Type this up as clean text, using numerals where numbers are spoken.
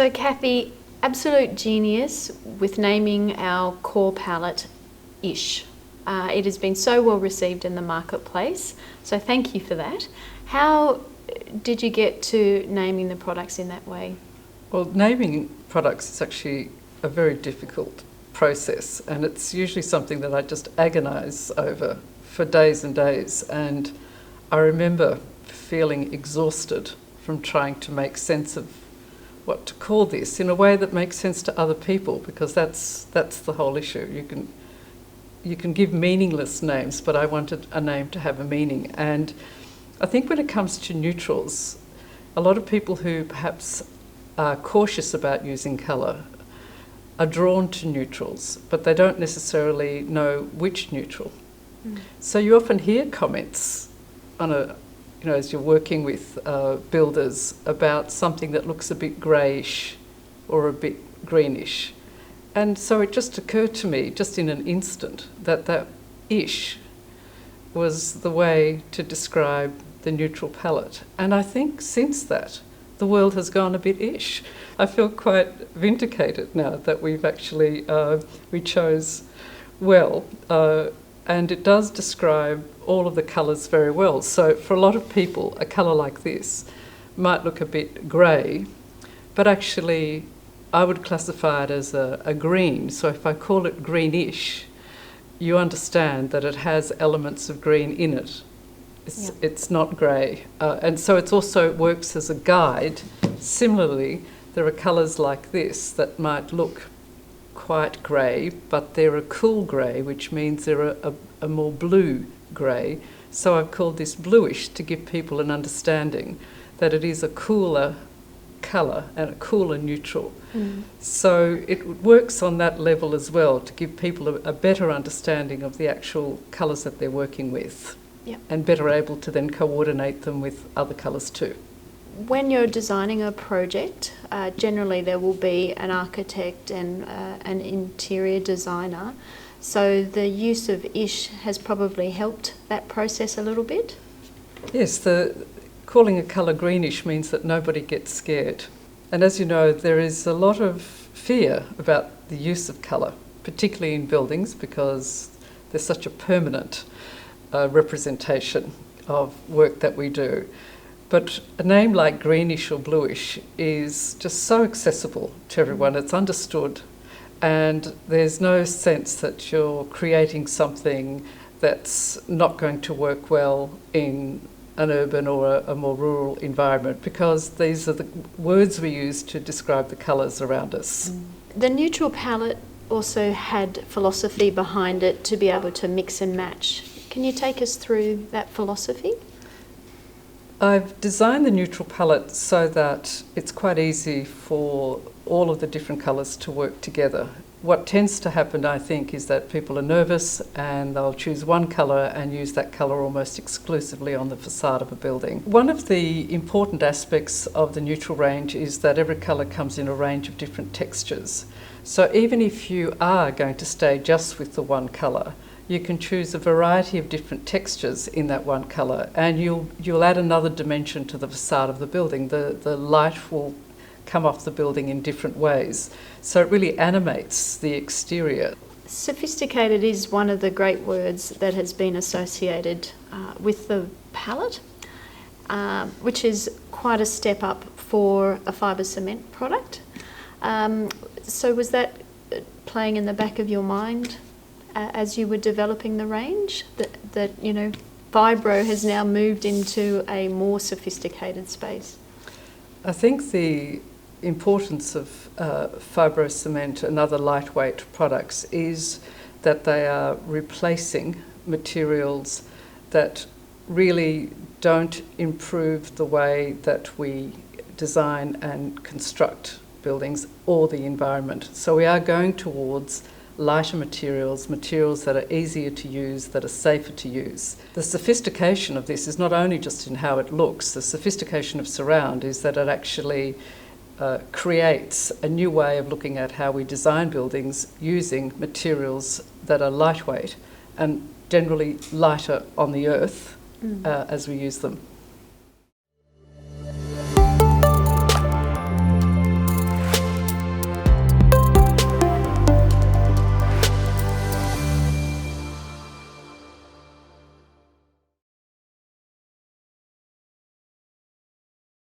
So Kathy, absolute genius with naming our core palette Ish. It has been so well received in the marketplace, so thank you for that. How did you get to naming the products in that way? Well, naming products is actually a very difficult process, and it's usually something that I just agonise over for days and days. And I remember feeling exhausted from trying to make sense of what to call this in a way that makes sense to other people, because that's the whole issue. You can give meaningless names, but I wanted a name to have a meaning. And I think when it comes to neutrals, a lot of people who perhaps are cautious about using colour are drawn to neutrals, but they don't necessarily know which neutral. So you often hear comments on as you're working with builders about something that looks a bit greyish or a bit greenish. And so it just occurred to me, just in an instant, that ish was the way to describe the neutral palette. And I think since that, the world has gone a bit ish. I feel quite vindicated now that we've actually, we chose well. And it does describe all of the colours very well. So for a lot of people, a colour like this might look a bit grey, but actually I would classify it as a green. So if I call it greenish, you understand that it has elements of green in it. It's not grey. And so it also works as a guide. Similarly, there are colours like this that might look quite grey, but they're a cool grey, which means they're a more blue grey. So I've called this bluish to give people an understanding that it is a cooler colour and a cooler neutral. So it works on that level as well, to give people a better understanding of the actual colours that they're working with. Yep. And better able to then coordinate them with other colours too. When you're designing a project, generally there will be an architect and an interior designer. So the use of ish has probably helped that process a little bit? Yes, calling a colour greenish means that nobody gets scared. And as you know, there is a lot of fear about the use of colour, particularly in buildings, because there's such a permanent representation of work that we do. But a name like greenish or bluish is just so accessible to everyone. It's understood, and there's no sense that you're creating something that's not going to work well in an urban or a more rural environment, because these are the words we use to describe the colours around us. The neutral palette also had philosophy behind it to be able to mix and match. Can you take us through that philosophy? I've designed the neutral palette so that it's quite easy for all of the different colours to work together. What tends to happen, I think, is that people are nervous and they'll choose one colour and use that colour almost exclusively on the facade of a building. One of the important aspects of the neutral range is that every colour comes in a range of different textures. So even if you are going to stay just with the one colour, you can choose a variety of different textures in that one colour, and you'll add another dimension to the facade of the building. The light will come off the building in different ways. So it really animates the exterior. Sophisticated is one of the great words that has been associated with the palette, which is quite a step up for a fibre cement product. So was that playing in the back of your mind as you were developing the range, that you know, Vibro has now moved into a more sophisticated space? I think the importance of fibro cement and other lightweight products is that they are replacing materials that really don't improve the way that we design and construct buildings or the environment. So we are going towards lighter materials, materials that are easier to use, that are safer to use. The sophistication of this is not only just in how it looks. The sophistication of Surround is that it actually creates a new way of looking at how we design buildings using materials that are lightweight and generally lighter on the earth as we use them.